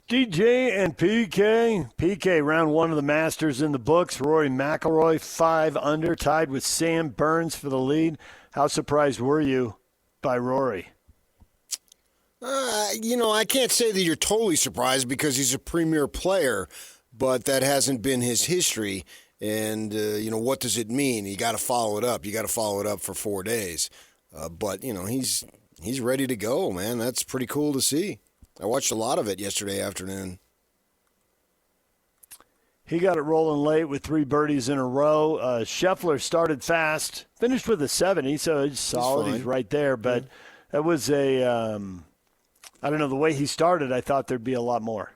DJ and PK. PK, round one of the Masters in the books. Rory McIlroy, 5 under, tied with Sam Burns for the lead. How surprised were you by Rory? I can't say that you're totally surprised because he's a premier player, but that hasn't been his history. And, what does it mean? You got to follow it up. You got to follow it up for 4 days. But he's ready to go, man. That's pretty cool to see. I watched a lot of it yesterday afternoon. He got it rolling late with 3 birdies in a row. Scheffler started fast, finished with a 70, so he's solid. He's right there. But that was I don't know, the way he started, I thought there'd be a lot more.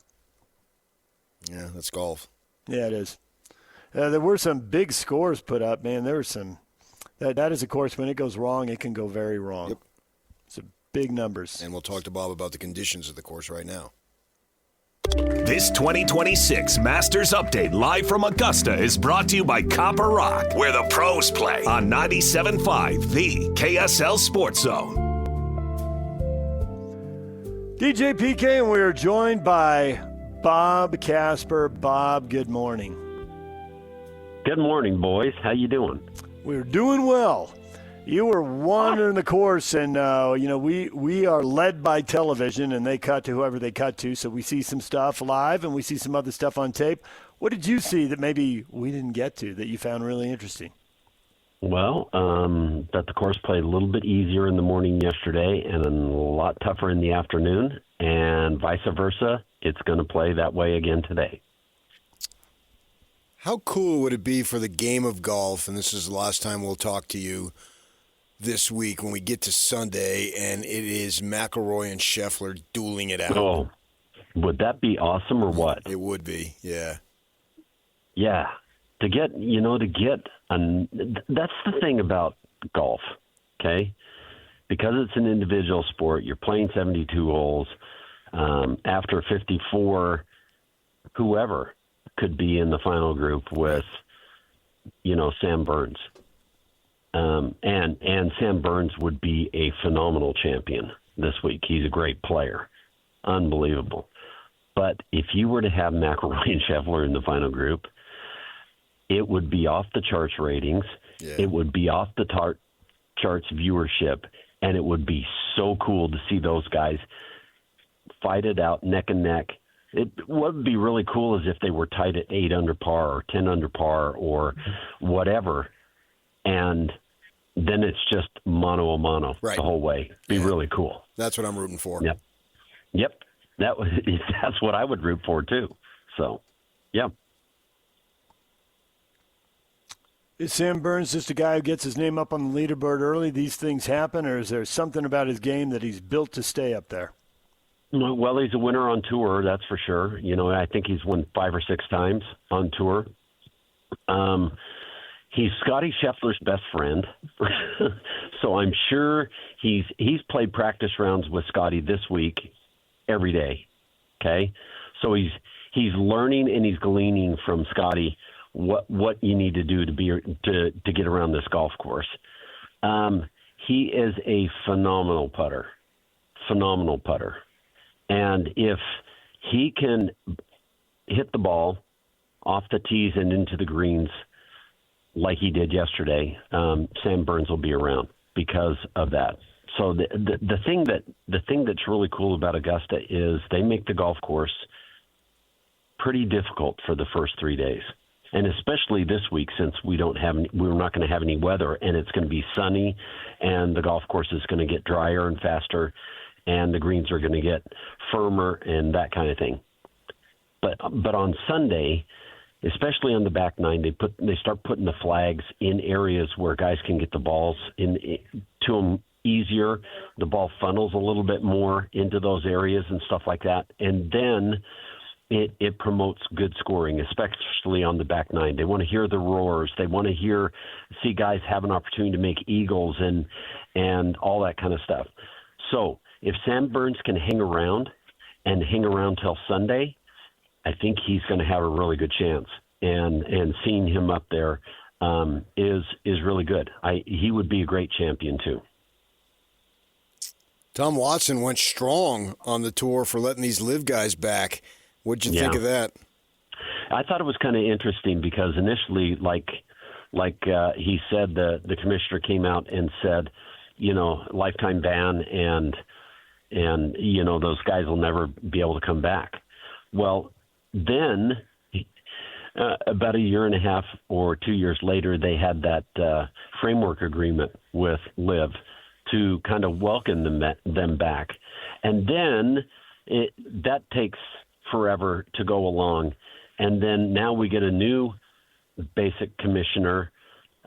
Yeah, that's golf. Yeah, it is. There were some big scores put up, man. There were some. That is, of course, when it goes wrong, it can go very wrong. Yep. Some big numbers. And we'll talk to Bob about the conditions of the course right now. This 2026 Masters Update live from Augusta is brought to you by Copper Rock, where the pros play on 97.5, the KSL Sports Zone. DJ PK, and we are joined by Bob Casper. Bob, good morning. Good morning, boys. How you doing? We're doing well. You were wandering the course, and we are led by television, and they cut to whoever they cut to, so we see some stuff live, and we see some other stuff on tape. What did you see that maybe we didn't get to that you found really interesting? Well, that the course played a little bit easier in the morning yesterday and a lot tougher in the afternoon, and vice versa. It's going to play that way again today. How cool would it be for the game of golf, and this is the last time we'll talk to you this week when we get to Sunday, and it is McIlroy and Scheffler dueling it out. Oh, would that be awesome or what? It would be, yeah. Yeah. That's the thing about golf, okay? Because it's an individual sport, you're playing 72 holes. After 54, whoever could be in the final group with, Sam Burns. And Sam Burns would be a phenomenal champion this week. He's a great player. Unbelievable. But if you were to have McIlroy and Scheffler in the final group, it would be off the charts ratings. Yeah. It would be off the charts viewership. And it would be so cool to see those guys fight it out neck and neck. What would be really cool is if they were tied at 8 under par or 10 under par or whatever. And then it's just mano a mano the whole way. Be really cool. That's what I'm rooting for. Yep. That's what I would root for too. So, yeah. Is Sam Burns just a guy who gets his name up on the leaderboard early? These things happen, or is there something about his game that he's built to stay up there? Well, he's a winner on tour, that's for sure. I think he's won 5 or 6 times on tour. He's Scotty Scheffler's best friend, so I'm sure he's played practice rounds with Scotty this week every day. Okay, so he's learning and he's gleaning from Scotty what you need to do to get around this golf course. He is a phenomenal putter, and if he can hit the ball off the tees and into the greens like he did yesterday, Sam Burns will be around because of that. So the thing that's really cool about Augusta is they make the golf course pretty difficult for the first 3 days, and especially this week since we're not going to have any weather, and it's going to be sunny, and the golf course is going to get drier and faster, and the greens are going to get firmer and that kind of thing. But on Sunday, especially on the back nine, they start putting the flags in areas where guys can get the balls to them easier. The ball funnels a little bit more into those areas and stuff like that. And then it promotes good scoring, especially on the back nine. They want to hear the roars. They want to see guys have an opportunity to make eagles and all that kind of stuff. So if Sam Burns can hang around till Sunday, I think he's going to have a really good chance. And seeing him up there is really good. He would be a great champion too. Tom Watson went strong on the tour for letting these live guys back. What'd you think of that? I thought it was kind of interesting because initially, like he said, the commissioner came out and said, lifetime ban and those guys will never be able to come back. Well, then about a year and a half or 2 years later, they had that framework agreement with LIV to kind of welcome them back. And then that takes forever to go along. And then now we get a new basic commissioner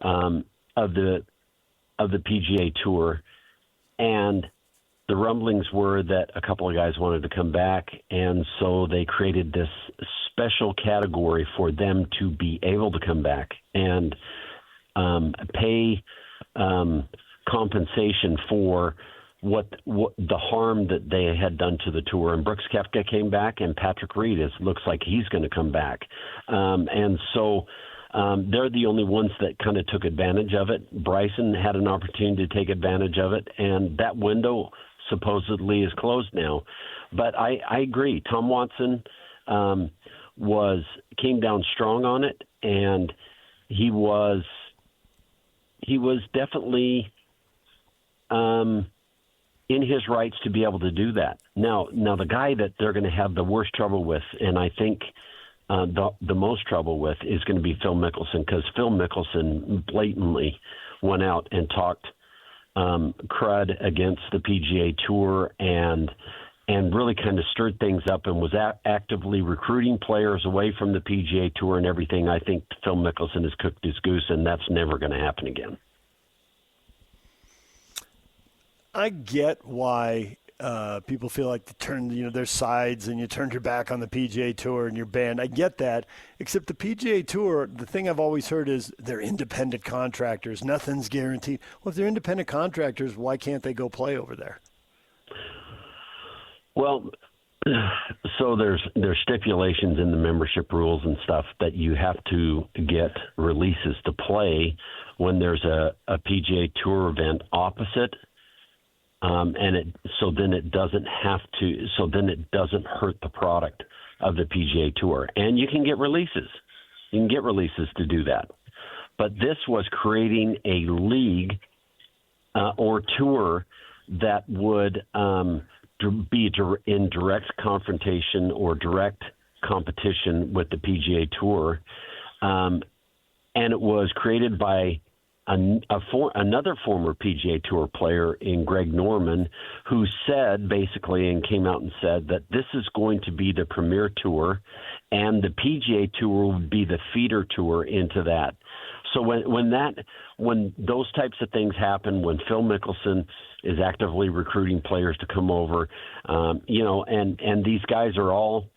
of the PGA Tour, and the rumblings were that a couple of guys wanted to come back, and so they created this special category for them to be able to come back and pay compensation for what the harm that they had done to the tour. And Brooks Koepka came back, and Patrick Reed looks like he's going to come back. And so they're the only ones that kind of took advantage of it. Bryson had an opportunity to take advantage of it, and that window supposedly is closed now. But I agree. Tom Watson came down strong on it, and he was definitely in his rights to be able to do that. Now the guy that they're going to have the worst trouble with, and I think the most trouble with, is going to be Phil Mickelson, because Phil Mickelson blatantly went out and talked crud against the PGA Tour and really kind of stirred things up and was actively recruiting players away from the PGA Tour and everything. I think Phil Mickelson has cooked his goose, and that's never going to happen again. I get why people feel like to turn their sides, and you turned your back on the PGA Tour and you're banned. I get that, except the PGA Tour, the thing I've always heard is they're independent contractors. Nothing's guaranteed. Well, if they're independent contractors, why can't they go play over there? Well, so there's stipulations in the membership rules and stuff that you have to get releases to play when there's a PGA Tour event opposite. So then it doesn't hurt the product of the PGA Tour. And you can get releases. You can get releases to do that. But this was creating a league or tour that would be in direct confrontation or direct competition with the PGA Tour. And it was created by another former PGA Tour player in Greg Norman, who said basically and came out and said that this is going to be the premier tour, and the PGA Tour would be the feeder tour into that. So when those types of things happen, when Phil Mickelson is actively recruiting players to come over, and these guys are all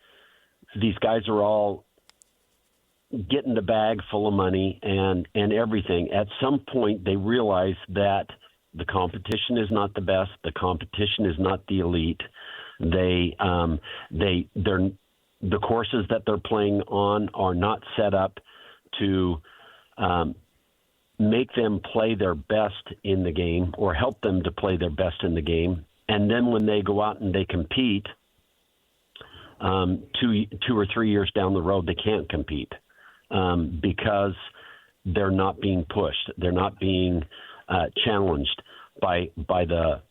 getting the bag full of money and everything. At some point, they realize that the competition is not the best. The competition is not the elite. The courses that they're playing on are not set up to make them play their best in the game or help them to play their best in the game. And then when they go out and they compete, 2 or 3 years down the road, they can't compete. Because they're not being pushed, they're not being challenged by the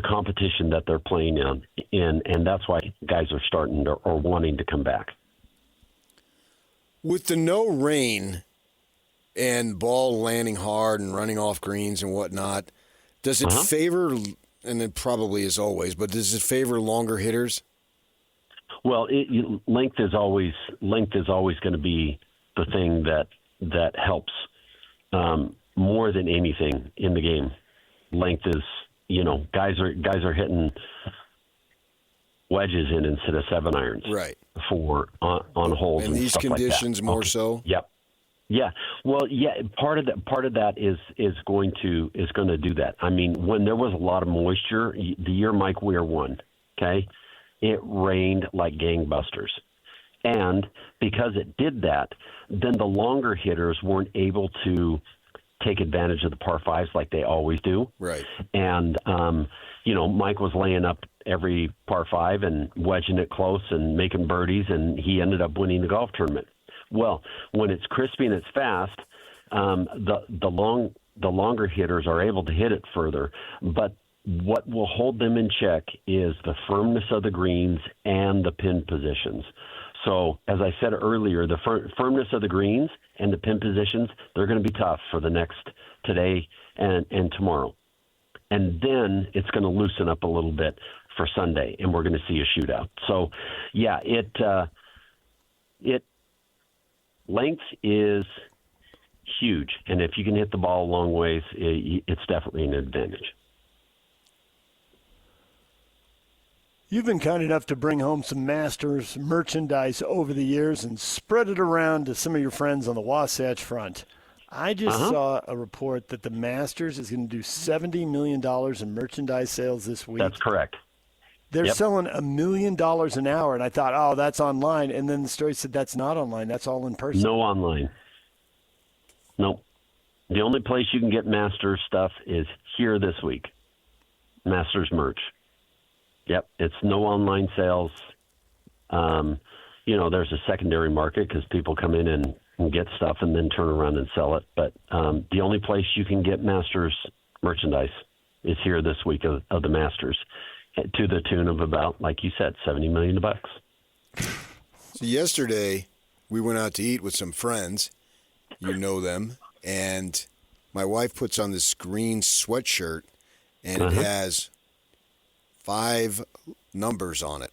competition that they're playing in, and that's why guys are starting or wanting to come back. With the no rain and ball landing hard and running off greens and whatnot, does it favor? And it probably is always, but does it favor longer hitters? Well, length is always going to be the thing that helps more than anything in the game. Length is, guys are hitting wedges in instead of 7 irons, right? On holes and these stuff conditions like that. more so. Yep. Yeah. Well, yeah. Part of that is going to do that. I mean, when there was a lot of moisture, the year Mike Weir won, okay, it rained like gangbusters. And because it did that, then the longer hitters weren't able to take advantage of the par fives like they always do. Right. And, Mike was laying up every par 5 and wedging it close and making birdies, and he ended up winning the golf tournament. Well, when it's crispy and it's fast, the longer hitters are able to hit it further. But what will hold them in check is the firmness of the greens and the pin positions. So, as I said earlier, the firmness of the greens and the pin positions, they're going to be tough for the next today and tomorrow. And then it's going to loosen up a little bit for Sunday, and we're going to see a shootout. So, yeah, length is huge, and if you can hit the ball a long ways, it's definitely an advantage. You've been kind enough to bring home some Masters merchandise over the years and spread it around to some of your friends on the Wasatch Front. I just saw a report that the Masters is going to do $70 million in merchandise sales this week. That's correct. They're selling $1 million an hour, and I thought, oh, that's online. And then the story said that's not online. That's all in person. No online. Nope. The only place you can get Masters stuff is here this week. Masters merch. Yep, it's no online sales. There's a secondary market because people come in and get stuff and then turn around and sell it. But the only place you can get Masters merchandise is here this week of the Masters, to the tune of about, like you said, $70 million. So yesterday, we went out to eat with some friends. You know them. And my wife puts on this green sweatshirt, and it has 5 numbers on it,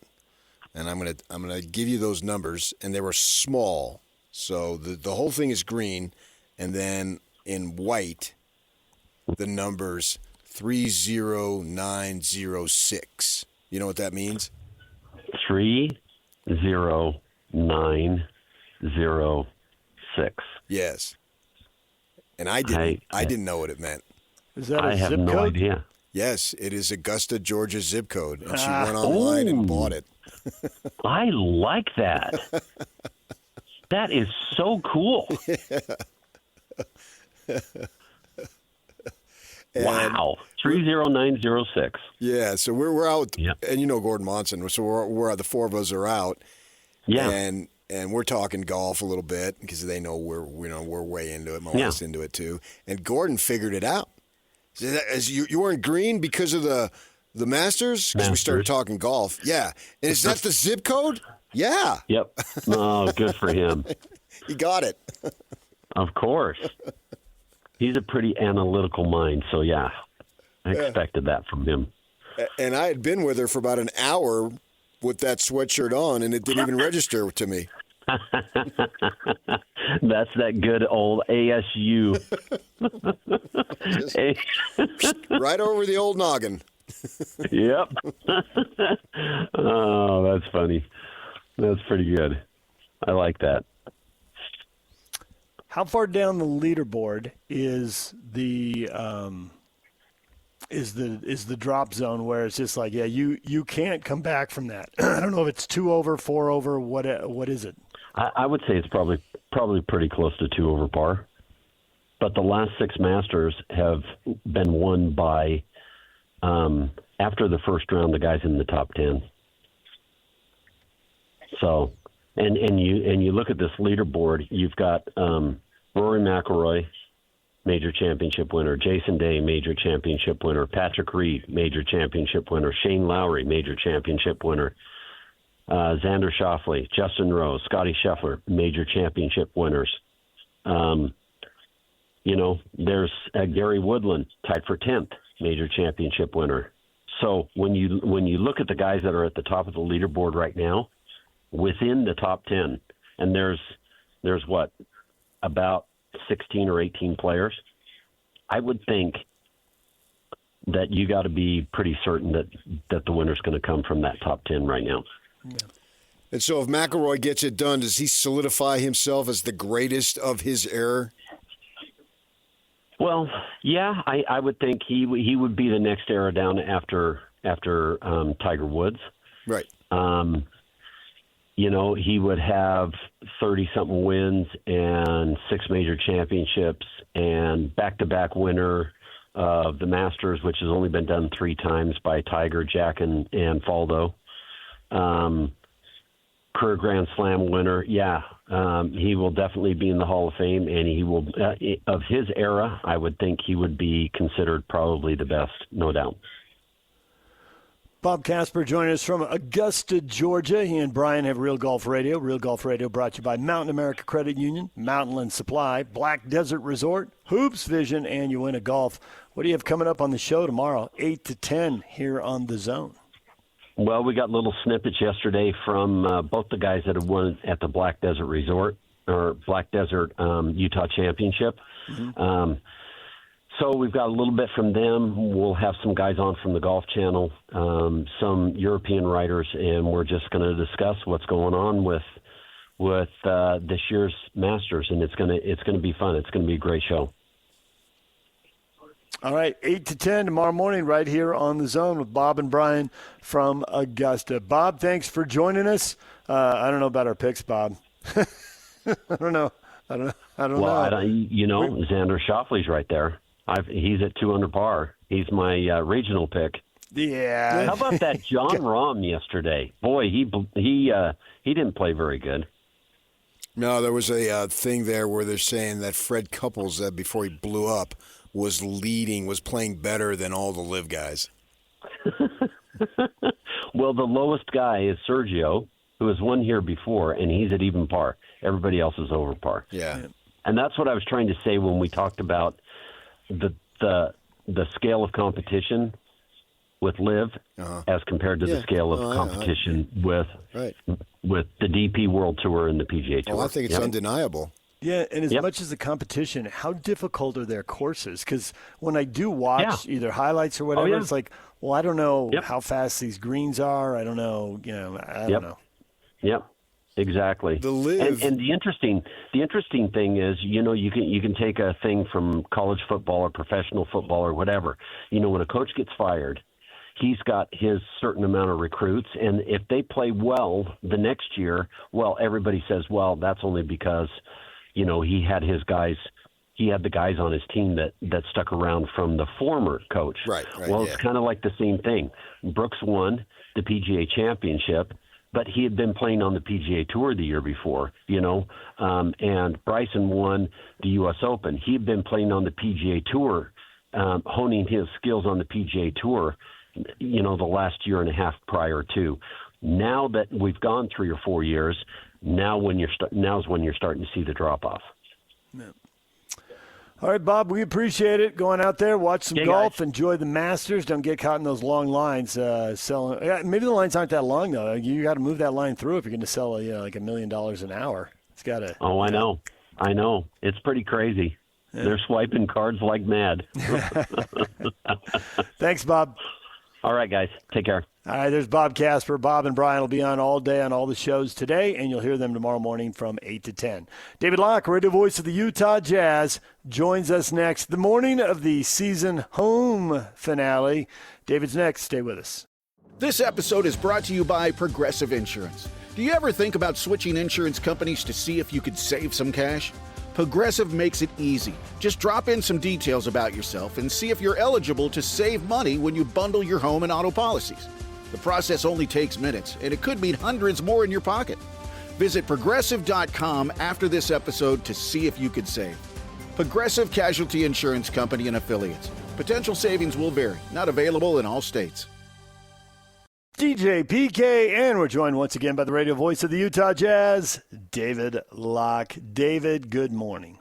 and I'm gonna give you those numbers, and they were small. So the whole thing is green, and then in white, the numbers 30906. You know what that means? 30906. Yes. And I didn't know what it meant. Is that I a have zip no code? idea. Yes, it is Augusta, Georgia zip code, and she went online and bought it. I like that. That is so cool. Wow. 30906. Yeah, so we're out, Yep. and you know Gordon Monson, so we're the 4 of us are out, Yeah. and we're talking golf a little bit because they know we're way into it. My wife's into it too, and Gordon figured it out. You weren't green because of the Masters? Because we started talking golf. Yeah. And is that the zip code? Yeah. Yep. Oh, good for him. He got it. Of course. He's a pretty analytical mind, so yeah, I expected that from him. And I had been with her for about an hour with that sweatshirt on, and it didn't even register to me. That's that good old ASU. Right over the old noggin. Yep. Oh, that's funny. That's pretty good. I like that. How far down the leaderboard is the drop zone where it's just like, you can't come back from that? I don't know if it's 2 over, 4 over. What is it? I would say it's probably pretty close to 2 over par. But the last 6 Masters have been won by, after the first round, the guys in the top 10. So, and you look at this leaderboard, you've got Rory McIlroy, major championship winner; Jason Day, major championship winner; Patrick Reed, major championship winner; Shane Lowry, major championship winner; Xander Schauffele, Justin Rose, Scotty Scheffler, major championship winners. There's Gary Woodland, tied for 10th, major championship winner. So when you look at the guys that are at the top of the leaderboard right now, within the top 10, and there's what, about 16 or 18 players, I would think that you got to be pretty certain that the winner's going to come from that top 10 right now. Yeah. And so if McIlroy gets it done, does he solidify himself as the greatest of his era? Well, yeah, I would think he would be the next era down after Tiger Woods. Right. He would have 30-something wins and 6 major championships and back-to-back winner of the Masters, which has only been done 3 times by Tiger, Jack, and Faldo. Career Grand Slam winner. Yeah, he will definitely be in the Hall of Fame, and he will, of his era, I would think he would be considered probably the best, no doubt. Bob Casper joining us from Augusta, Georgia. He and Brian have Real Golf Radio. Real Golf Radio brought to you by Mountain America Credit Union, Mountainland Supply, Black Desert Resort, Hoops Vision, and you win a golf. What do you have coming up on the show tomorrow, 8 to 10 here on The Zone? Well, we got little snippets yesterday from both the guys that have won at the Black Desert Resort or Black Desert Utah Championship. Mm-hmm. So we've got a little bit from them. We'll have some guys on from the Golf Channel, some European writers, and we're just going to discuss what's going on with this year's Masters, and it's going to be fun. It's going to be a great show. All right, 8 to 10 tomorrow morning right here on The Zone with Bob and Brian from Augusta. Bob, thanks for joining us. I don't know about our picks, Bob. I don't know. Well, Xander Schauffele's right there. He's at 2 under par. He's my regional pick. Yeah. How about that John Rahm yesterday? Boy, he didn't play very good. No, there was a thing there where they're saying that Fred Couples, before he blew up, was playing better than all the live guys. Well, the lowest guy is Sergio, who has won here before, and he's at even par. Everybody else is over par. Yeah. And that's what I was trying to say when we talked about the scale of competition with live as compared to the scale of competition with the DP World Tour and the PGA Tour. Oh, I think it's undeniable. Yeah, and as much as the competition, how difficult are their courses? Because when I do watch either highlights or whatever, it's like, well, I don't know how fast these greens are. I don't know, I don't know. Yep, exactly. The live and the interesting thing is, you can take a thing from college football or professional football or whatever. When a coach gets fired, he's got his certain amount of recruits, and if they play well the next year, well, everybody says, well, that's only because he had his guys. He had the guys on his team that stuck around from the former coach. Right. Well, it's kind of like the same thing. Brooks won the PGA Championship, but he had been playing on the PGA Tour the year before, and Bryson won the U.S. Open. He had been playing on the PGA Tour, honing his skills on the PGA Tour, the last year and a half prior to. Now that we've gone 3 or 4 years, now's when you're starting to see the drop off. Yeah. All right, Bob, we appreciate it. Going out there, watch some golf, enjoy the Masters. Don't get caught in those long lines selling. Maybe the lines aren't that long though. You got to move that line through if you're going to sell like $1 million an hour. It's got to. Oh, I know. It's pretty crazy. Yeah. They're swiping cards like mad. Thanks, Bob. All right, guys. Take care. All right, there's Bob Casper. Bob and Brian will be on all day on all the shows today, and you'll hear them tomorrow morning from 8 to 10. David Locke, radio voice of the Utah Jazz, joins us next. The morning of the season home finale. David's next. Stay with us. This episode is brought to you by Progressive Insurance. Do you ever think about switching insurance companies to see if you could save some cash? Progressive makes it easy. Just drop in some details about yourself and see if you're eligible to save money when you bundle your home and auto policies. The process only takes minutes, and it could mean hundreds more in your pocket. Visit Progressive.com after this episode to see if you could save. Progressive Casualty Insurance Company and Affiliates. Potential savings will vary. Not available in all states. DJ PK, and we're joined once again by the radio voice of the Utah Jazz, David Locke. David, good morning.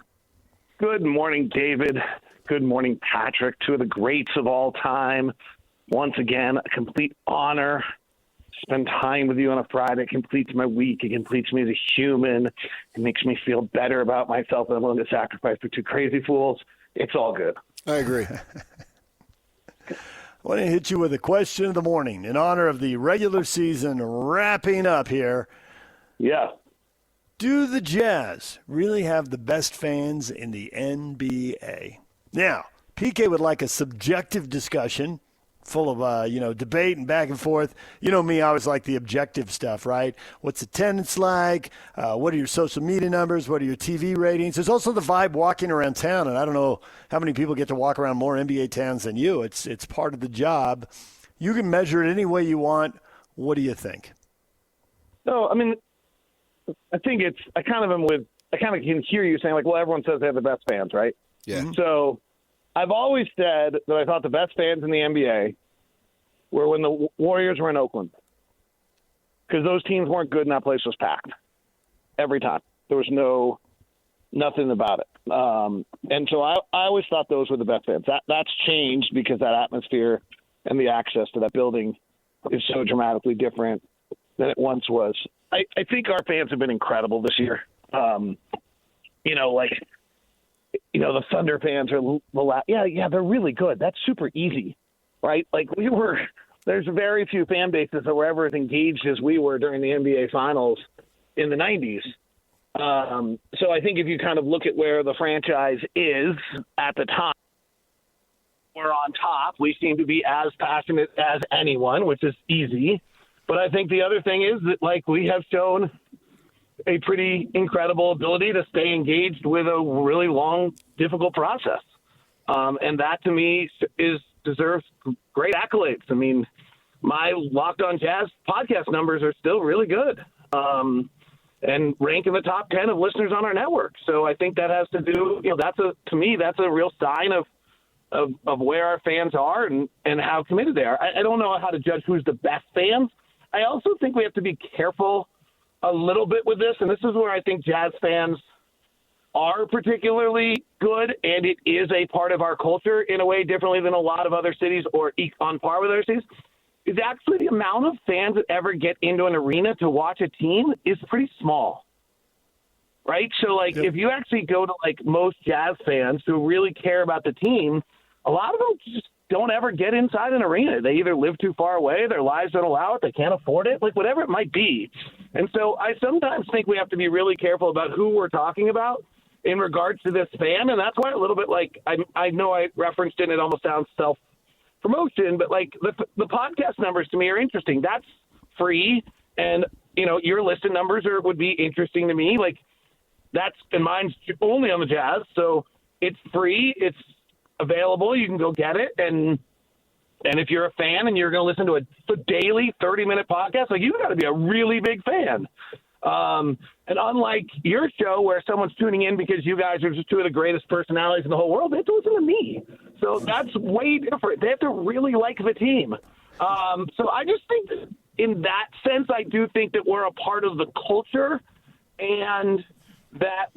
Good morning, David. Good morning, Patrick. Two of the greats of all time. Once again, a complete honor. Spend time with you on a Friday. It completes my week. It completes me as a human. It makes me feel better about myself that I'm willing to sacrifice for two crazy fools. It's all good. I agree. I want to hit you with a question of the morning in honor of the regular season wrapping up here. Yeah. Do the Jazz really have the best fans in the NBA? Now, PK would like a subjective discussion full of debate and back and forth. You know me, I always like the objective stuff, right? What's attendance like? What are your social media numbers? What are your TV ratings? There's also the vibe walking around town, and I don't know how many people get to walk around more NBA towns than you. It's part of the job. You can measure it any way you want. What do you think? No, I mean, I think I kind of can hear you saying, like, well, everyone says they have the best fans, right? Yeah. Mm-hmm. So I've always said that I thought the best fans in the NBA were when the Warriors were in Oakland, because those teams weren't good and that place was packed every time. There was nothing about it. And so I always thought those were the best fans. That's changed because that atmosphere and the access to that building is so dramatically different than it once was. I think our fans have been incredible this year. The Thunder fans are they're really good. That's super easy, right? Like there's very few fan bases that were ever as engaged as we were during the NBA Finals in the 90s. So I think if you kind of look at where the franchise is at the time, we're on top. We seem to be as passionate as anyone, which is easy. But I think the other thing is that, like, we have shown a pretty incredible ability to stay engaged with a really long, difficult process. And that, to me, deserves great accolades. I mean, my Locked On Jazz podcast numbers are still really good and rank in the top 10 of listeners on our network. So I think that has to do, that's a real sign of where our fans are and how committed they are. I don't know how to judge who's the best fans. I also think we have to be careful a little bit with this, and this is where I think Jazz fans are particularly good, and it is a part of our culture in a way differently than a lot of other cities or on par with other cities, is actually the amount of fans that ever get into an arena to watch a team is pretty small, right? So, if you actually go to, most Jazz fans who really care about the team, a lot of them just don't ever get inside an arena. They either live too far away, their lives don't allow it, they can't afford it, whatever it might be. And so I sometimes think we have to be really careful about who we're talking about in regards to this fan. And that's why a little bit I know I referenced it, and it almost sounds self-promotion, but the podcast numbers to me are interesting. That's free. And, your listen numbers would be interesting to me. And mine's only on the Jazz. So it's free. It's available. You can go get it. And if you're a fan and you're going to listen to a daily 30-minute podcast, you got to be a really big fan. And unlike your show where someone's tuning in because you guys are just two of the greatest personalities in the whole world, they have to listen to me. So that's way different. They have to really like the team. So I just think that in that sense, I do think that we're a part of the culture and that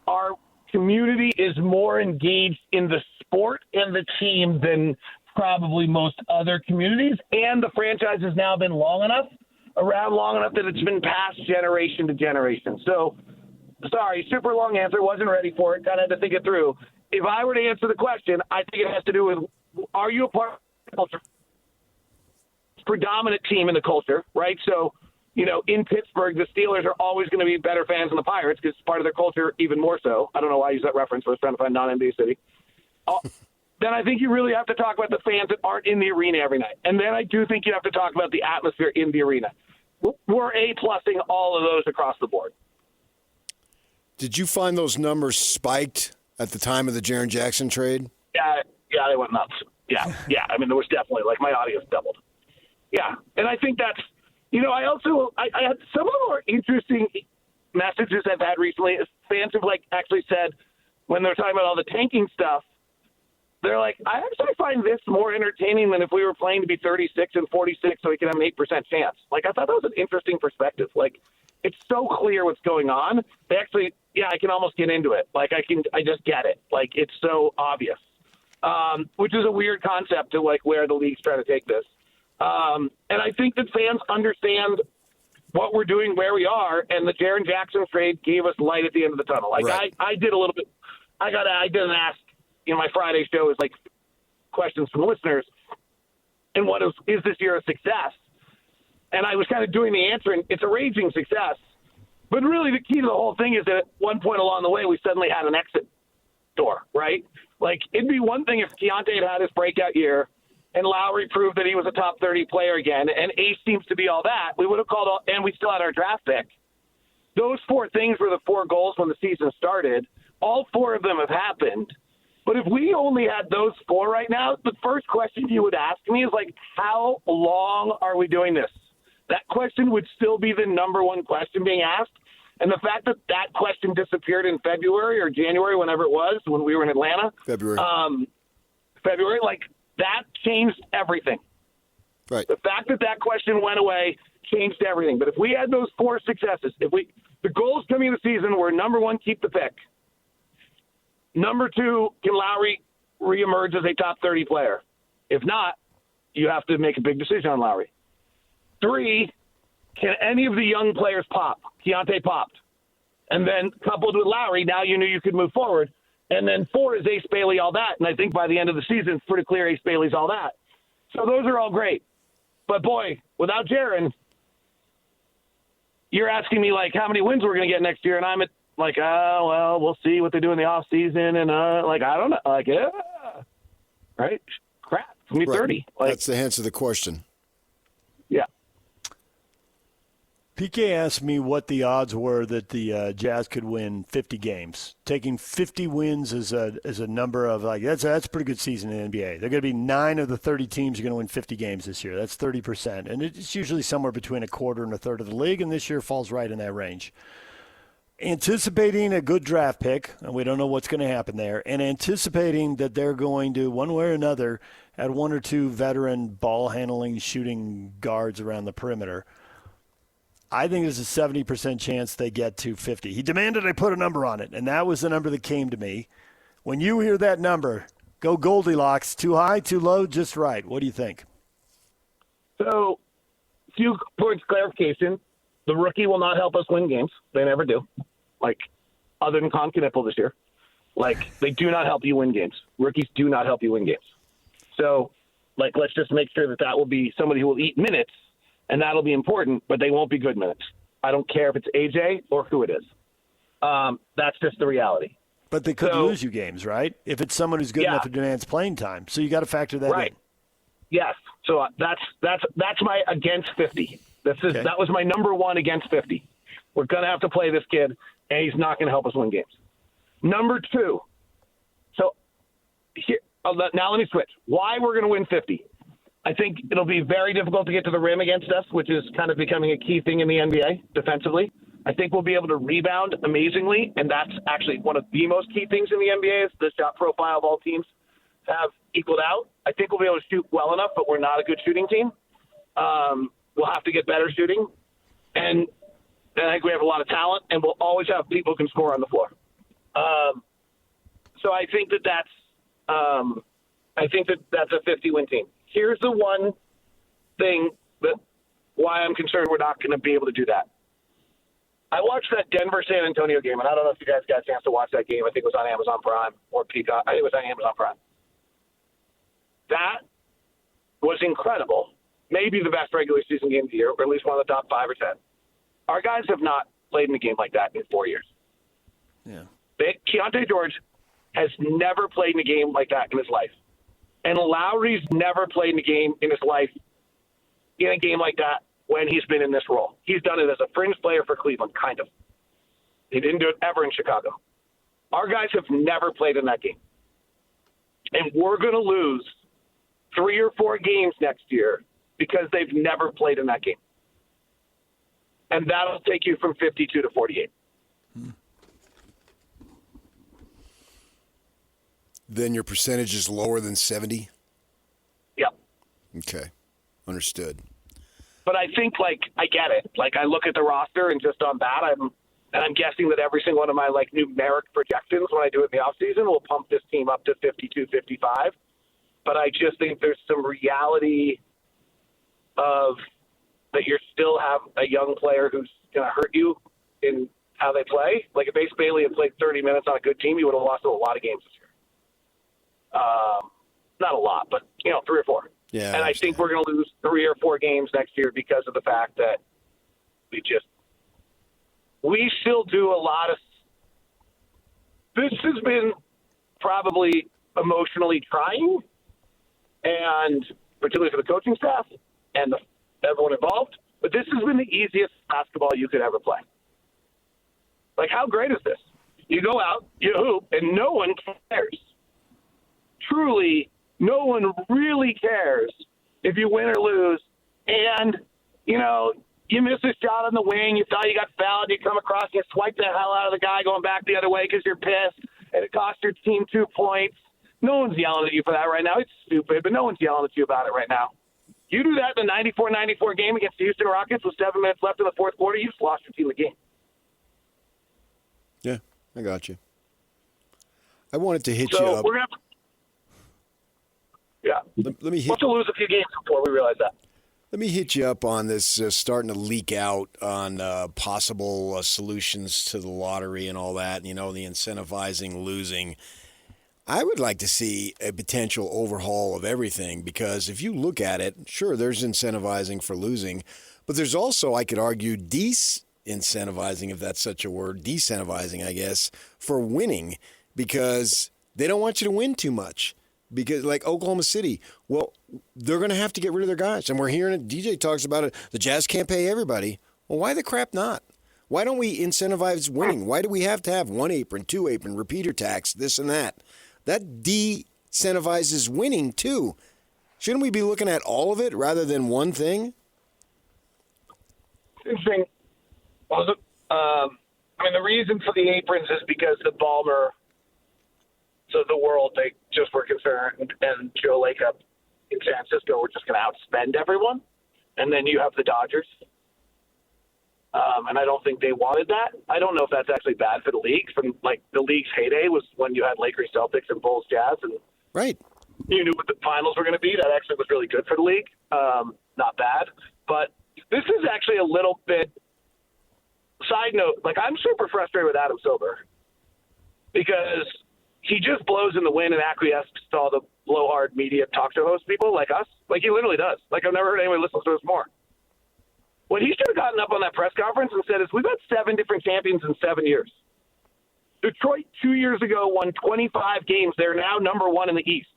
our community is more engaged in the sport and the team than probably most other communities. And the franchise has now been around long enough that it's been passed generation to generation. So, sorry, super long answer. Wasn't ready for it. Kind of had to think it through. If I were to answer the question, I think it has to do with, are you a part of the culture? Predominant team in the culture, right? So, in Pittsburgh, the Steelers are always going to be better fans than the Pirates because it's part of their culture even more so. I don't know why I use that reference, but I was trying to find non-NBA city. Then I think you really have to talk about the fans that aren't in the arena every night. And then I do think you have to talk about the atmosphere in the arena. We're A-plussing all of those across the board. Did you find those numbers spiked at the time of the Jaren Jackson trade? Yeah, they went nuts. Yeah. I mean, there was definitely, my audience doubled. Yeah, and I think that's, I had some of the more interesting messages I've had recently is fans have actually said when they're talking about all the tanking stuff, they're like, I actually find this more entertaining than if we were playing to be 36 and 46 so we could have an 8% chance. I thought that was an interesting perspective. It's so clear what's going on. They actually, I can almost get into it. I just get it. It's so obvious, which is a weird concept to where the league's trying to take this. And I think that fans understand what we're doing, where we are, and the Jaren Jackson trade gave us light at the end of the tunnel. Right. I did a little bit. I did an ask. My Friday show is questions from listeners, and is this year a success? And I was kind of doing the answer, and it's a raging success. But really, the key to the whole thing is that at one point along the way, we suddenly had an exit door, right? It'd be one thing if Keontae had his breakout year, and Lowry proved that he was a top 30 player again, and Ace seems to be all that, we would have called and we still had our draft pick. Those 4 things were the 4 goals when the season started. All 4 of them have happened. But if we only had those 4 right now, the first question you would ask me is like, how long are we doing this? That question would still be the number one question being asked. And the fact that that question disappeared in February or January, whenever it was, when we were in Atlanta. February, like, that changed everything. Right. The fact that that question went away changed everything. But if we had those 4 successes, the goals coming into the season were, number 1, keep the pick. Number 2, can Lowry reemerge as a top 30 player? If not, you have to make a big decision on Lowry. 3, can any of the young players pop? Keontae popped. And then coupled with Lowry, now you knew you could move forward. And then 4 is Ace Bailey, all that. And I think by the end of the season, it's pretty clear Ace Bailey's all that. So those are all great. But, boy, without Jaren, you're asking me, like, how many wins we're going to get next year. And I'm at, like, well, we'll see what they do in the offseason. And, I don't know. Like, yeah. Right? Crap. It's going to be 30. Like, that's the answer to the question. Yeah. PK asked me what the odds were that the Jazz could win 50 games. Taking 50 wins as a number of, like, that's a pretty good season in the NBA. They're going to be 9 of the 30 teams are going to win 50 games this year. That's 30%. And it's usually somewhere between a quarter and a third of the league, and this year falls right in that range. Anticipating a good draft pick, and we don't know what's going to happen there, and anticipating that they're going to, one way or another, add 1 or 2 veteran ball-handling, shooting guards around the perimeter, I think there's a 70% chance they get to 50. He demanded I put a number on it, and that was the number that came to me. When you hear that number, go Goldilocks. Too high, too low, just right. What do you think? So, few points of clarification. The rookie will not help us win games. They never do. Like, other than Con Knipple this year. Like, they do not help you win games. Rookies do not help you win games. So, like, let's just make sure that will be somebody who will eat minutes, and that'll be important, but they won't be good minutes. I don't care if it's AJ or who it is. That's just the reality. But they could lose you games, right? If it's someone who's good enough to demand playing time. So you got to factor that in. Yes. So that's my against 50. That was my number 1 against 50. We're going to have to play this kid, and he's not going to help us win games. Number 2. So here, now let me switch. Why we're going to win 50. I think it'll be very difficult to get to the rim against us, which is kind of becoming a key thing in the NBA defensively. I think we'll be able to rebound amazingly, and that's actually one of the most key things in the NBA is the shot profile of all teams have equaled out. I think we'll be able to shoot well enough, but we're not a good shooting team. We'll have to get better shooting, and I think we have a lot of talent, and we'll always have people who can score on the floor. So I think that's a 50-win team. Here's the one thing why I'm concerned we're not going to be able to do that. I watched that Denver-San Antonio game, and I don't know if you guys got a chance to watch that game. I think it was on Amazon Prime or Peacock. I think it was on Amazon Prime. That was incredible. Maybe the best regular season game of the year, or at least one of the top 5 or 10. Our guys have not played in a game like that in 4 years. Yeah. Keontae George has never played in a game like that in his life. And Lowry's never played in a game in his life in a game like that when he's been in this role. He's done it as a fringe player for Cleveland, kind of. He didn't do it ever in Chicago. Our guys have never played in that game. And we're going to lose 3 or 4 games next year because they've never played in that game. And that'll take you from 52 to 48. Then your percentage is lower than 70? Yep. Okay. Understood. But I think, I get it. I look at the roster, and just on that, I'm guessing that every single one of my, numeric projections when I do it in the offseason will pump this team up to 52, 55. But I just think there's some reality of that you still have a young player who's going to hurt you in how they play. Like, if Ace Bailey had played 30 minutes on a good team, he would have lost a lot of games this year. Not a lot, but, 3 or 4. Yeah, and I think we're going to lose 3 or 4 games next year because of the fact that we still do a lot of – this has been probably emotionally trying, and particularly for the coaching staff and everyone involved. But this has been the easiest basketball you could ever play. Like, how great is this? You go out, you hoop, and no one cares. Truly, no one really cares if you win or lose. And, you know, you miss a shot on the wing, you thought you got fouled, you come across, you swipe the hell out of the guy going back the other way because you're pissed, and it cost your team 2 points. No one's yelling at you for that right now. It's stupid, but no one's yelling at you about it right now. You do that in the 94-94 game against the Houston Rockets with 7 minutes left in the fourth quarter, you just lost your team the game. Yeah, I got you. I wanted to hit you So up. we're going to Let me hit. we'll have to lose a few games before we realize that. Let me hit you up on this starting to leak out on possible solutions to the lottery and all that, you know, the incentivizing losing. I would like to see a potential overhaul of everything because if you look at it, sure, there's incentivizing for losing, but there's also, I could argue, incentivizing, if that's such a word, decentivizing, I guess, for winning because they don't want you to win too much. Because, like Oklahoma City, well, they're going to have to get rid of their guys. And we're hearing it. DJ talks about it. The Jazz can't pay everybody. Well, why the crap not? Why don't we incentivize winning? Why do we have to have 1 apron, 2 apron, repeater tax, this and that? That de-incentivizes winning, too. Shouldn't we be looking at all of it rather than one thing? Interesting. I mean, the reason for the aprons is because the Ballmer of the world, they just were concerned, and Joe Lacob in San Francisco were just going to outspend everyone. And then you have the Dodgers. And I don't think they wanted that. I don't know if that's actually bad for the league. From like the league's heyday was when you had Lakers, Celtics, and Bulls, Jazz, and Right. you knew what the finals were going to be. That actually was really good for the league. Not bad. But this is actually a little bit side note. Like, I'm super frustrated with Adam Silver because he just blows in the wind and acquiesces to all the blowhard media talk show host people like us. Like, he literally does. Like, I've never heard anyone listen to us more. What he should have gotten up on that press conference and said is, we've had 7 different champions in 7 years. Detroit 2 years ago won 25 games. They're now number 1 in the East.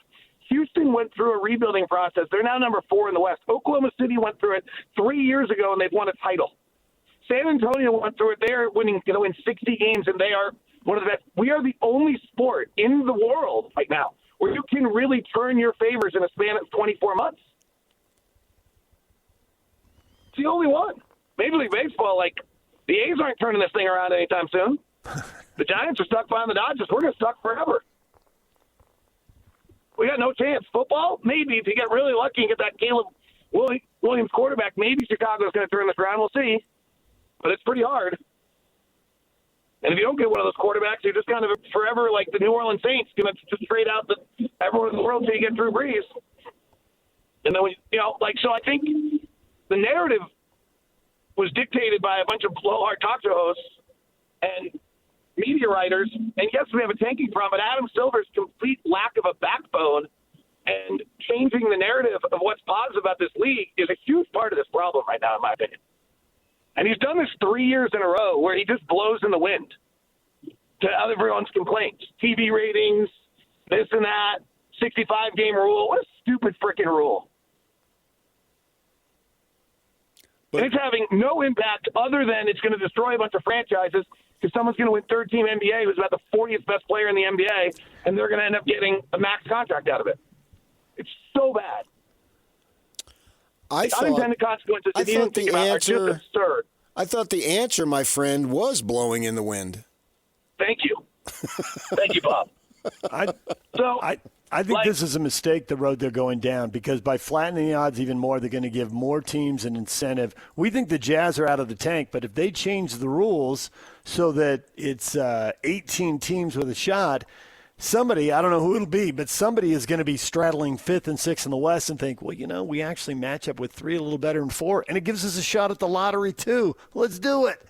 Houston went through a rebuilding process. They're now number 4 in the West. Oklahoma City went through it 3 years ago, and they've won a title. San Antonio went through it. They're winning, in 60 games, and they are one of the best. We are the only sport in the world right now where you can really turn your favors in a span of 24 months. It's the only one. Major League Baseball, like, the A's aren't turning this thing around anytime soon. The Giants are stuck behind the Dodgers. We're going to suck forever. We got no chance. Football, maybe. If you get really lucky and get that Caleb Williams quarterback, maybe Chicago's going to turn this around. We'll see. But it's pretty hard. And if you don't get one of those quarterbacks, you're just kind of forever like the New Orleans Saints, going to just trade out everyone in the world until you get Drew Brees. And then, so I think the narrative was dictated by a bunch of blowhard talk show hosts and media writers. And yes, we have a tanking problem, but Adam Silver's complete lack of a backbone and changing the narrative of what's positive about this league is a huge part of this problem right now, in my opinion. And he's done this 3 years in a row where he just blows in the wind to everyone's complaints. TV ratings, this and that, 65-game rule. What a stupid freaking rule. But, and it's having no impact other than it's going to destroy a bunch of franchises because someone's going to win third-team NBA who's about the 40th best player in the NBA, and they're going to end up getting a max contract out of it. It's so bad. Unintended consequences that you didn't think about are just absurd. I thought the answer, my friend, was blowing in the wind. Thank you. Thank you, Bob. I think this is a mistake, the road they're going down, because by flattening the odds even more, they're going to give more teams an incentive. We think the Jazz are out of the tank, but if they change the rules so that it's 18 teams with a shot, somebody, I don't know who it'll be, but somebody is going to be straddling 5th and 6th in the West and think, well, we actually match up with 3 a little better than 4, and it gives us a shot at the lottery too. Let's do it.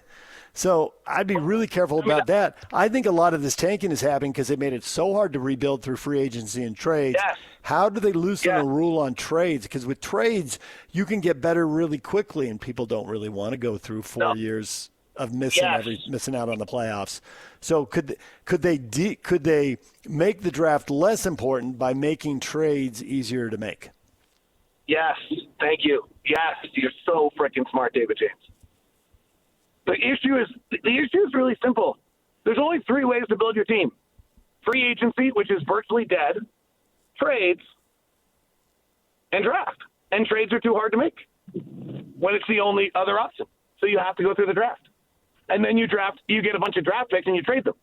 So I'd be really careful about that. I think a lot of this tanking is happening because they made it so hard to rebuild through free agency and trades. Yes. How do they loosen the rule on trades? Because with trades, you can get better really quickly, and people don't really want to go through 4 years of missing out on the playoffs. So could they make the draft less important by making trades easier to make? Yes, thank you. Yes, you're so freaking smart, David James. The issue is really simple. There's only 3 ways to build your team. Free agency, which is virtually dead, trades, and draft. And trades are too hard to make when it's the only other option. So you have to go through the draft. And then you get a bunch of draft picks and you trade them.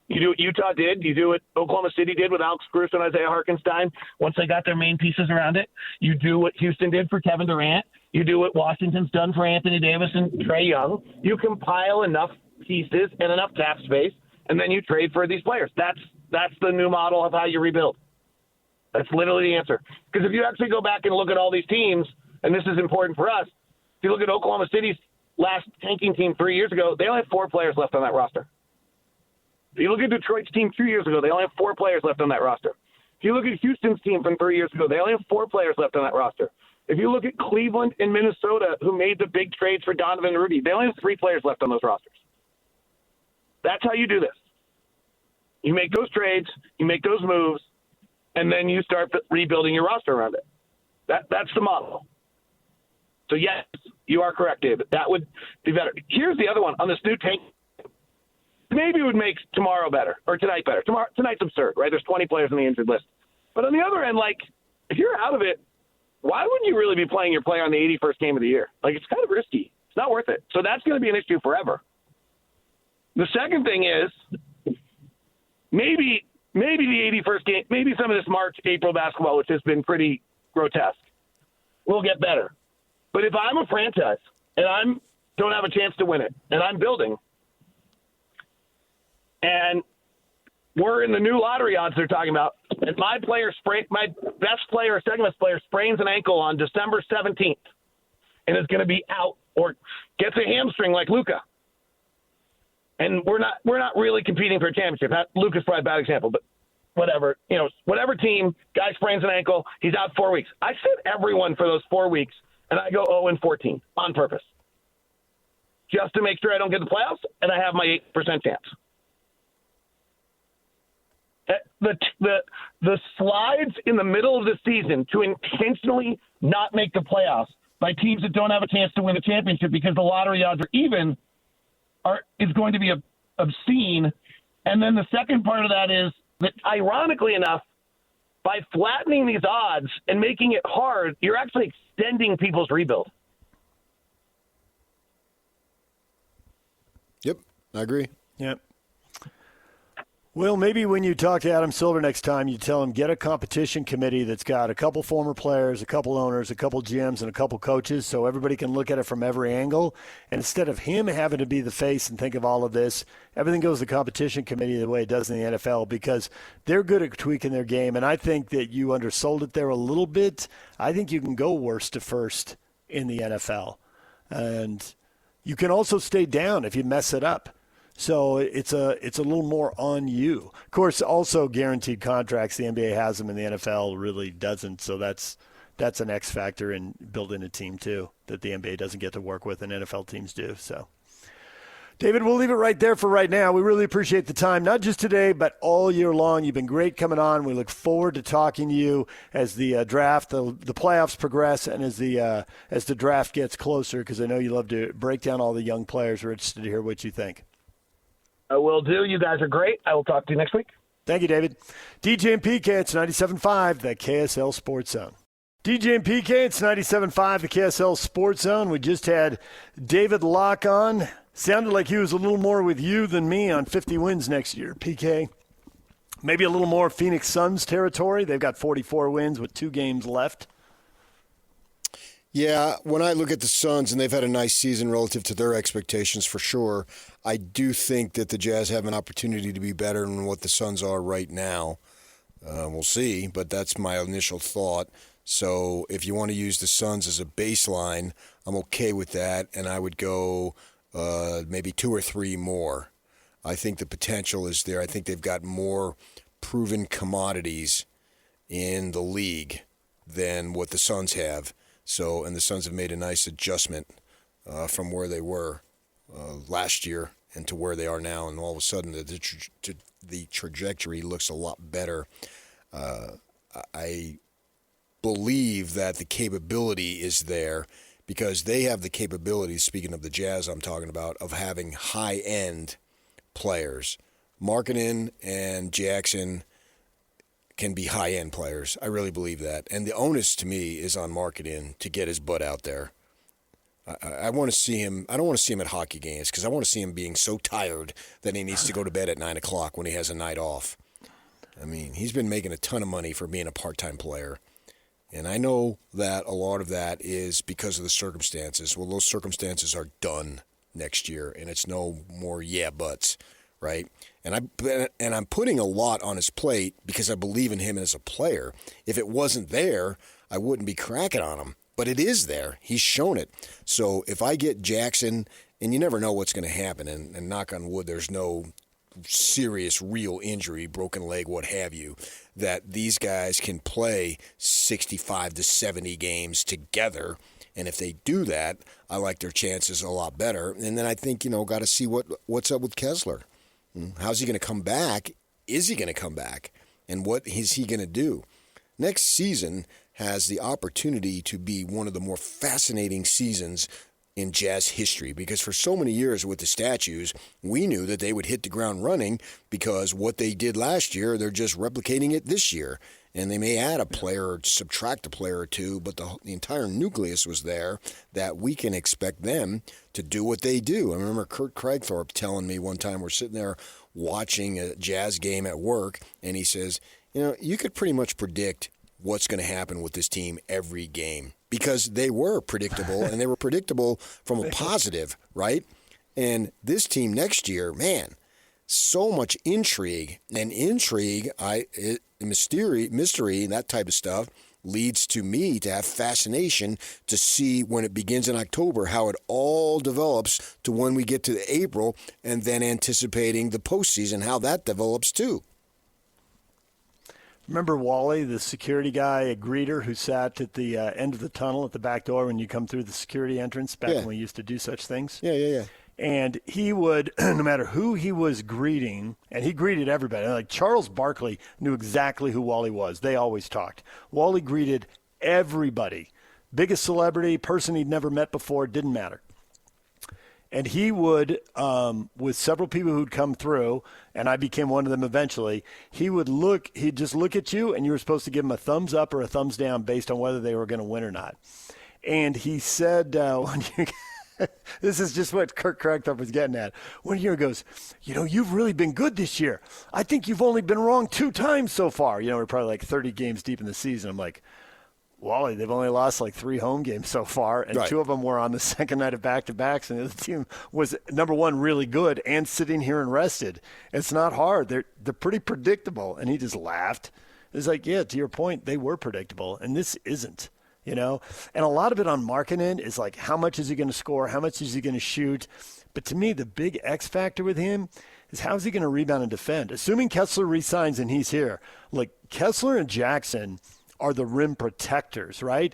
You do what Utah did. You do what Oklahoma City did with Alex Cruz and Isaiah Hartenstein once they got their main pieces around it. You do what Houston did for Kevin Durant. You do what Washington's done for Anthony Davis and Trae Young. You compile enough pieces and enough cap space, and then you trade for these players. That's the new model of how you rebuild. That's literally the answer. Because if you actually go back and look at all these teams, and this is important for us, if you look at Oklahoma City's last tanking team 3 years ago, they only have 4 players left on that roster. If you look at Detroit's team 2 years ago, they only have 4 players left on that roster. If you look at Houston's team from 3 years ago, they only have 4 players left on that roster. If you look at Cleveland and Minnesota, who made the big trades for Donovan and Rudy, they only have 3 players left on those rosters. That's how you do this. You make those trades, you make those moves, and then you start rebuilding your roster around it. That's the model. So, yes, you are correct, David. That would be better. Here's the other one on this new tank. Maybe it would make tomorrow better or tonight better. Tonight's absurd, right? There's 20 players on the injured list. But on the other end, like, if you're out of it, why wouldn't you really be playing your player on the 81st game of the year? Like, it's kind of risky. It's not worth it. So that's going to be an issue forever. The second thing is maybe the 81st game, maybe some of this March, April basketball, which has been pretty grotesque, will get better. But if I'm a franchise and I don't have a chance to win it and I'm building and we're in the new lottery odds they're talking about, and my best player, second best player, sprains an ankle on December 17th and is going to be out or gets a hamstring like Luka. And we're not really competing for a championship. Luka's probably a bad example, but whatever. Whatever team, guy sprains an ankle, he's out 4 weeks. I sit everyone for those 4 weeks, and I go 0-14 on purpose, just to make sure I don't get the playoffs, and I have my 8% chance. The slides in the middle of the season to intentionally not make the playoffs by teams that don't have a chance to win the championship because the lottery odds are even is going to be obscene. And then the second part of that is that, ironically enough, by flattening these odds and making it hard, you're actually extending people's rebuild. Yep, I agree. Yep. Well, maybe when you talk to Adam Silver next time, you tell him get a competition committee that's got a couple former players, a couple owners, a couple GMs, and a couple coaches so everybody can look at it from every angle. And instead of him having to be the face and think of all of this, everything goes to the competition committee the way it does in the NFL because they're good at tweaking their game. And I think that you undersold it there a little bit. I think you can go worst to first in the NFL. And you can also stay down if you mess it up. So it's a little more on you. Of course, also guaranteed contracts. The NBA has them, and the NFL really doesn't. So that's an X factor in building a team too that the NBA doesn't get to work with, and NFL teams do. So, David, we'll leave it right there for right now. We really appreciate the time, not just today, but all year long. You've been great coming on. We look forward to talking to you as the draft, the playoffs progress, and as the draft gets closer. Because I know you love to break down all the young players. We're interested to hear what you think. I will do. You guys are great. I will talk to you next week. Thank you, David. DJ and PK, it's 97.5, the KSL Sports Zone. DJ and PK, it's 97.5, the KSL Sports Zone. We just had David Locke on. Sounded like he was a little more with you than me on 50 wins next year. PK, maybe a little more Phoenix Suns territory. They've got 44 wins with 2 games left. Yeah, when I look at the Suns, and they've had a nice season relative to their expectations for sure, I do think that the Jazz have an opportunity to be better than what the Suns are right now. We'll see, but that's my initial thought. So if you want to use the Suns as a baseline, I'm okay with that, and I would go maybe 2 or 3 more. I think the potential is there. I think they've got more proven commodities in the league than what the Suns have. So, and the Suns have made a nice adjustment from where they were last year and to where they are now, and all of a sudden the trajectory looks a lot better. I believe that the capability is there because they have the capability, speaking of the Jazz I'm talking about, of having high-end players. Markkanen and Jackson can be high-end players. I really believe that. And the onus to me is on Markkanen to get his butt out there. I want to see him. I don't want to see him at hockey games because I want to see him being so tired that he needs to go to bed at 9 o'clock when he has a night off. I mean, he's been making a ton of money for being a part-time player. And I know that a lot of that is because of the circumstances. Well, those circumstances are done next year, and it's no more buts, right? And I'm putting a lot on his plate because I believe in him as a player. If it wasn't there, I wouldn't be cracking on him. But it is there. He's shown it. So if I get Jackson, and you never know what's going to happen, and knock on wood, there's no serious, real injury, broken leg, what have you, that these guys can play 65 to 70 games together. And if they do that, I like their chances a lot better. And then I think, got to see what's up with Kessler. How's he going to come back? Is he going to come back? And what is he going to do? Next season has the opportunity to be one of the more fascinating seasons in Jazz history because for so many years with the statues, we knew that they would hit the ground running because what they did last year, they're just replicating it this year. And they may add a player or subtract a player or two, but the entire nucleus was there that we can expect them to do what they do. I remember Kurt Kragthorpe telling me one time we're sitting there watching a Jazz game at work, and he says, you could pretty much predict what's going to happen with this team every game because they were predictable and they were predictable from a positive, right? And this team next year, man, so much intrigue and mystery and that type of stuff leads to me to have fascination to see when it begins in October how it all develops to when we get to April and then anticipating the postseason, how that develops too. Remember Wally, the security guy, a greeter who sat at the end of the tunnel at the back door when you come through the security entrance back when we used to do such things? Yeah. And he would, no matter who he was greeting, and he greeted everybody. Like Charles Barkley knew exactly who Wally was. They always talked. Wally greeted everybody. Biggest celebrity, person he'd never met before, didn't matter. And he would, with several people who'd come through, and I became one of them eventually, he'd just look at you, and you were supposed to give him a thumbs up or a thumbs down based on whether they were going to win or not. And he said, this is just what Kirk Kragthorpe was getting at. One year he goes, you've really been good this year. I think you've only been wrong 2 times so far. We're probably like 30 games deep in the season. I'm like, Wally, they've only lost like 3 home games so far, and right. 2 of them were on the second night of back-to-backs, and the other team was, number one, really good and sitting here and rested. It's not hard. They're pretty predictable. And he just laughed. It's like, yeah, to your point, they were predictable, and this isn't. And a lot of it on Markkanen is like, how much is he going to score? How much is he going to shoot? But to me, the big X factor with him is how is he going to rebound and defend? Assuming Kessler resigns and he's here, like Kessler and Jackson are the rim protectors, right?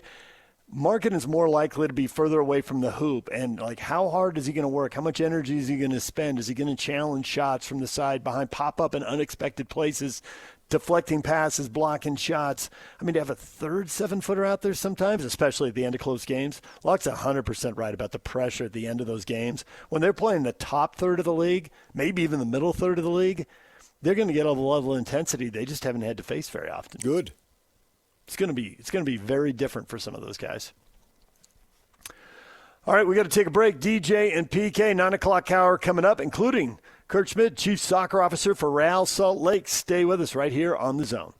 Markkanen's more likely to be further away from the hoop. And, like, how hard is he going to work? How much energy is he going to spend? Is he going to challenge shots from the side behind, pop up in unexpected places, deflecting passes, blocking shots? I mean, to have a third 7-footer out there sometimes, especially at the end of close games, Locke's 100% right about the pressure at the end of those games. When they're playing the top third of the league, maybe even the middle third of the league, they're going to get all the level of intensity they just haven't had to face very often. Good. It's going to be very different for some of those guys. All right, we got to take a break. DJ and PK, 9 o'clock hour coming up, including Kurt Schmidt, Chief Soccer Officer for Real Salt Lake. Stay with us right here on The Zone.